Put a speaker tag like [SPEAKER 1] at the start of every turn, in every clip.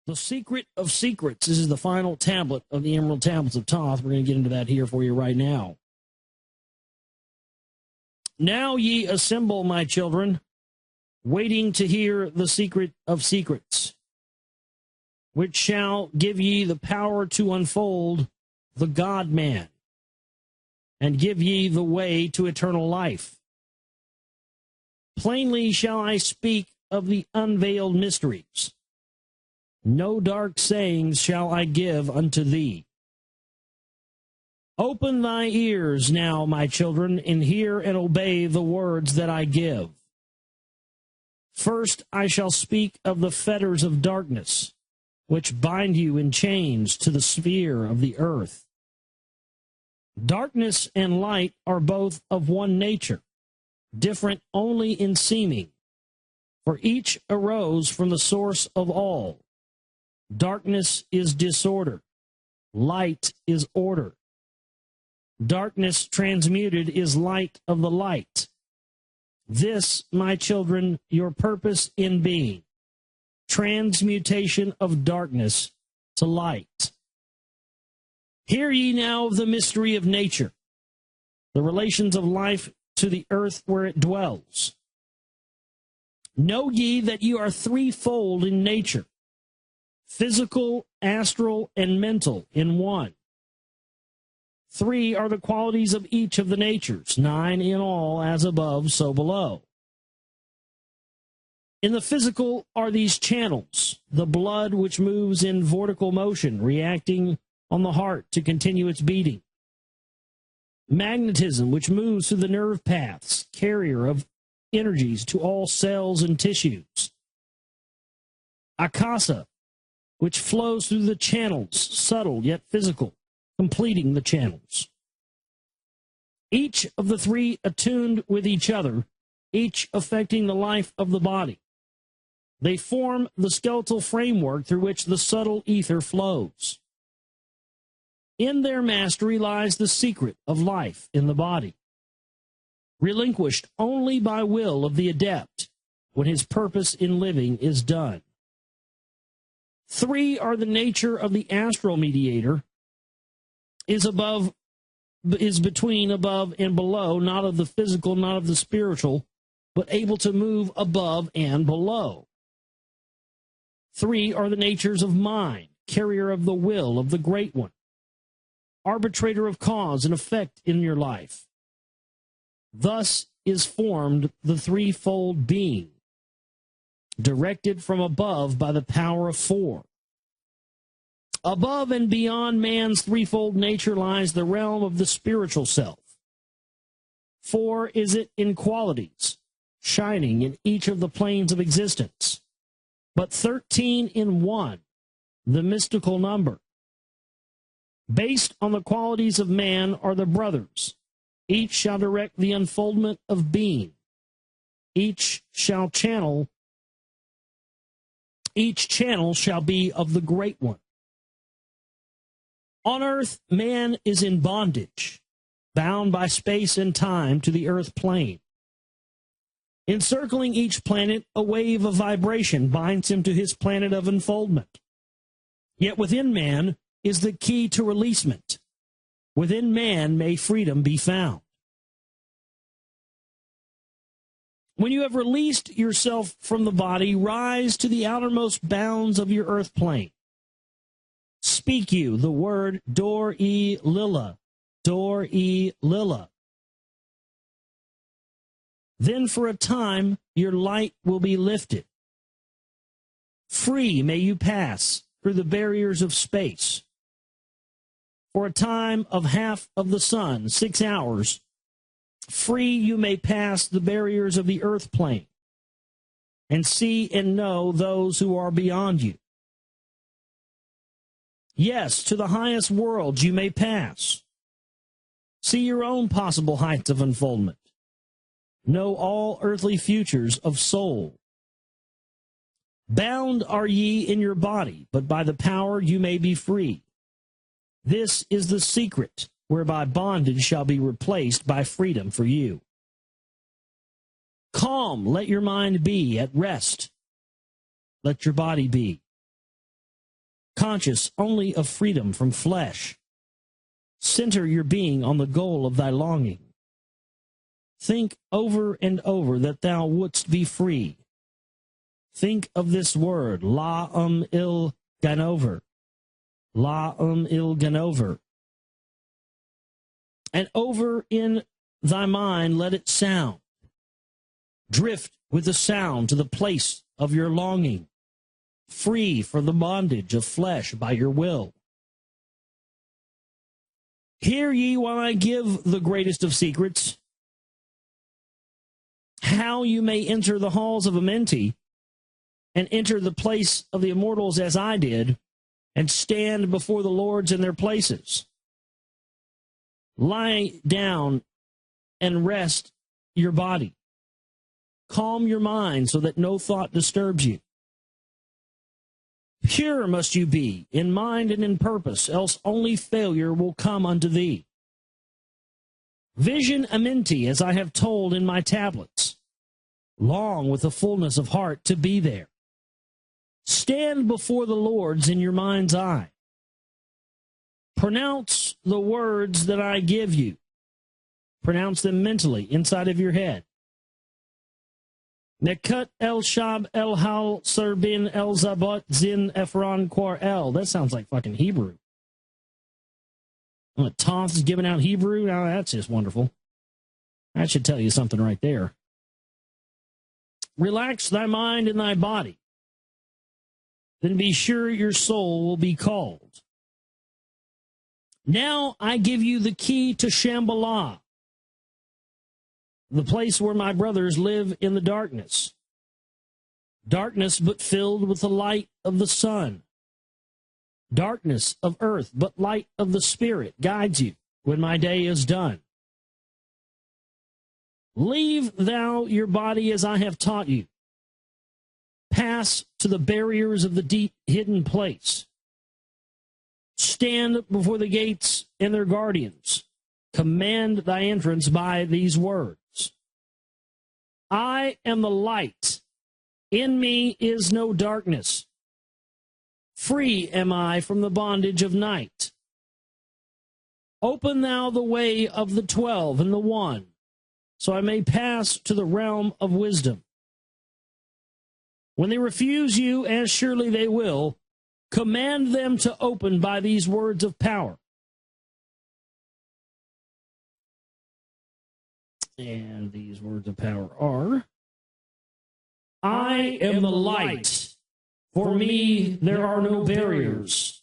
[SPEAKER 1] The secret of secrets. This is the final tablet of the Emerald Tablets of Thoth. We're going to get into that here for you right now. Now ye assemble, my children, waiting to hear the secret of secrets, which shall give ye the power to unfold the God-man, and give ye the way to eternal life. Plainly shall I speak of the unveiled mysteries. No dark sayings shall I give unto thee. Open thy ears now, my children, and hear and obey the words that I give. First I shall speak of the fetters of darkness, which bind you in chains to the sphere of the earth. Darkness and light are both of one nature, different only in seeming, for each arose from the source of all. Darkness is disorder, light is order. Darkness transmuted is light of the light. This, my children, your purpose in being, transmutation of darkness to light. Hear ye now of the mystery of nature, the relations of life to the earth where it dwells. Know ye that you are threefold in nature, physical, astral, and mental in one. 3 are the qualities of each of the natures, 9 in all, as above, so below. In the physical are these channels, the blood which moves in vortical motion, reacting on the heart to continue its beating. Magnetism, which moves through the nerve paths, carrier of energies to all cells and tissues. Akasa, which flows through the channels, subtle yet physical, completing the channels. Each of the 3 attuned with each other, each affecting the life of the body. They form the skeletal framework through which the subtle ether flows. In their mastery lies the secret of life in the body, relinquished only by will of the adept when his purpose in living is done. 3 are the nature of the astral mediator, is between above and below, not of the physical, not of the spiritual, but able to move above and below. 3 are the natures of mind, carrier of the will of the Great One, arbitrator of cause and effect in your life. Thus is formed the threefold being, directed from above by the power of 4. Above and beyond man's threefold nature lies the realm of the spiritual self. 4 is it in qualities, shining in each of the planes of existence, but 13 in 1, the mystical number. Based on the qualities of man are the brothers. Each shall direct the unfoldment of being. Each channel shall be of the Great One. On earth, man is in bondage, bound by space and time to the earth plane. Encircling each planet, a wave of vibration binds him to his planet of unfoldment. Yet within man is the key to releasement. Within man may freedom be found. When you have released yourself from the body, rise to the outermost bounds of your earth plane. Speak you the word Dor-e-Lila, Dor-e-Lila. Then for a time your light will be lifted. Free may you pass through the barriers of space. For a time of half of the sun, 6 hours, free you may pass the barriers of the earth plane and see and know those who are beyond you. Yes, to the highest worlds you may pass. See your own possible heights of unfoldment. Know all earthly futures of soul. Bound are ye in your body, but by the power you may be free. This is the secret whereby bondage shall be replaced by freedom for you. Calm, let your mind be. At rest, let your body be. conscious only of freedom from flesh. Center your being on the goal of thy longing. Think over and over that thou wouldst be free. Think of this word, la il ganover. La il ganover. And over in thy mind let it sound. Drift with the sound to the place of your longing, free from the bondage of flesh by your will. Hear ye while I give the greatest of secrets, how you may enter the halls of Amenti and enter the place of the immortals as I did, and stand before the lords in their places. Lie down and rest your body. Calm your mind so that no thought disturbs you. Pure must you be in mind and in purpose, else only failure will come unto thee. Vision Amenti, as I have told in my tablets. Long with the fullness of heart to be there. Stand before the lords in your mind's eye. Pronounce the words that I give you. Pronounce them mentally inside of your head. Nekut el Shab el Hal Serbin el Zabot Zin Ephron Quar el. That sounds like fucking Hebrew. Thoth is giving out Hebrew. Now that's just wonderful. That should tell you something right there. Relax thy mind and thy body. Then be sure your soul will be called. Now I give you the key to Shambhala, the place where my brothers live in the darkness. Darkness but filled with the light of the sun. Darkness of earth but light of the Spirit guides you when my day is done. Leave thou your body as I have taught you. Pass to the barriers of the deep hidden place. Stand before the gates and their guardians. Command thy entrance by these words. I am the light. In me is no darkness. Free am I from the bondage of night. Open thou the way of the 12 and the 1, so I may pass to the realm of wisdom. When they refuse you, as surely they will, command them to open by these words of power. And these words of power are, I am the light. For me there are no barriers.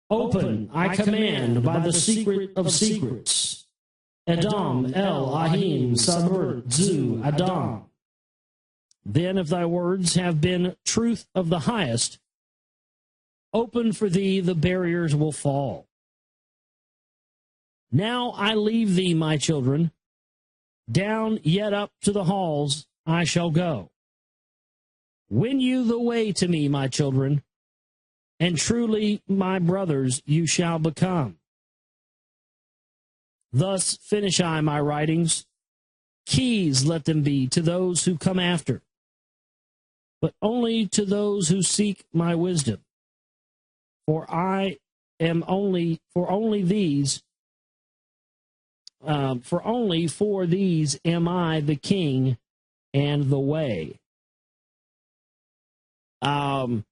[SPEAKER 1] Open, I command, by the secret of secrets. Adam, El, Ahim, Sabur, Zu, Adam. Then if thy words have been truth of the highest, open for thee the barriers will fall. Now I leave thee, my children. Down yet up to the halls I shall go. Win you the way to me, my children, and truly my brothers you shall become. Thus finish I my writings. Keys let them be to those who come after, but only to those who seek my wisdom. For I am only for these am I the king and the way. You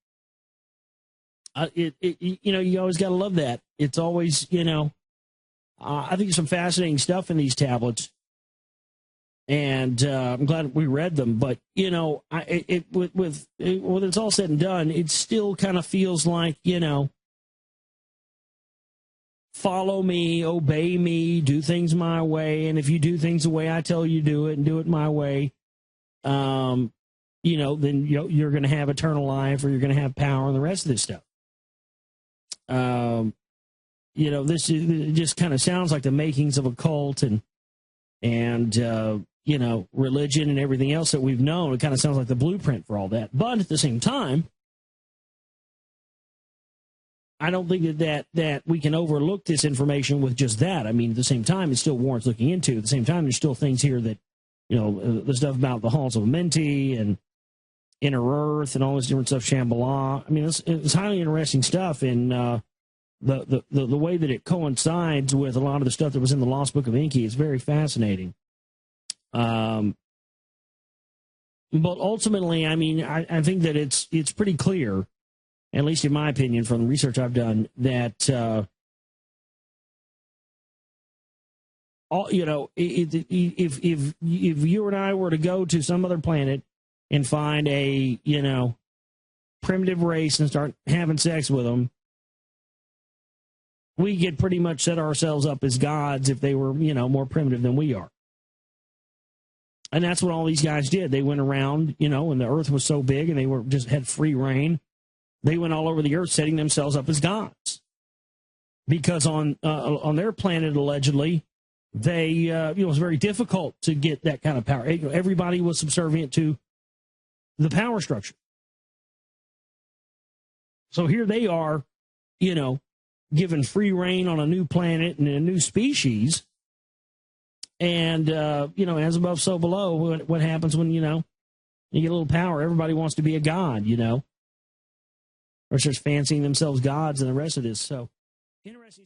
[SPEAKER 1] always got to love that. It's always, I think some fascinating stuff in these tablets, and I'm glad we read them. But when it's all said and done, it still kind of feels like follow me, obey me, do things my way, and if you do things the way I tell you to do it and do it my way, then you're going to have eternal life, or you're going to have power, and the rest of this stuff. This it just kind of sounds like the makings of a cult and religion and everything else that we've known. It kind of sounds like the blueprint for all that. But at the same time, I don't think that we can overlook this information with just that. I mean, at the same time, it still warrants looking into. At the same time, there's still things here that, the stuff about the halls of Amenti and inner earth and all this different stuff, Shambhala. I mean, it's highly interesting stuff, and the way that it coincides with a lot of the stuff that was in the Lost Book of Enki is very fascinating. But ultimately, I mean, I think that it's pretty clear, at least in my opinion, from the research I've done, that if you and I were to go to some other planet and find a primitive race and start having sex with them, we could pretty much set ourselves up as gods if they were more primitive than we are. And that's what all these guys did. They went around, when the earth was so big and they had free reign. They went all over the earth setting themselves up as gods. Because on their planet, allegedly, they it was very difficult to get that kind of power. Everybody was subservient to the power structure. So here they are, given free reign on a new planet and a new species. And, as above, so below, what happens when, you get a little power? Everybody wants to be a god, or just fancying themselves gods and the rest of this. So, interesting.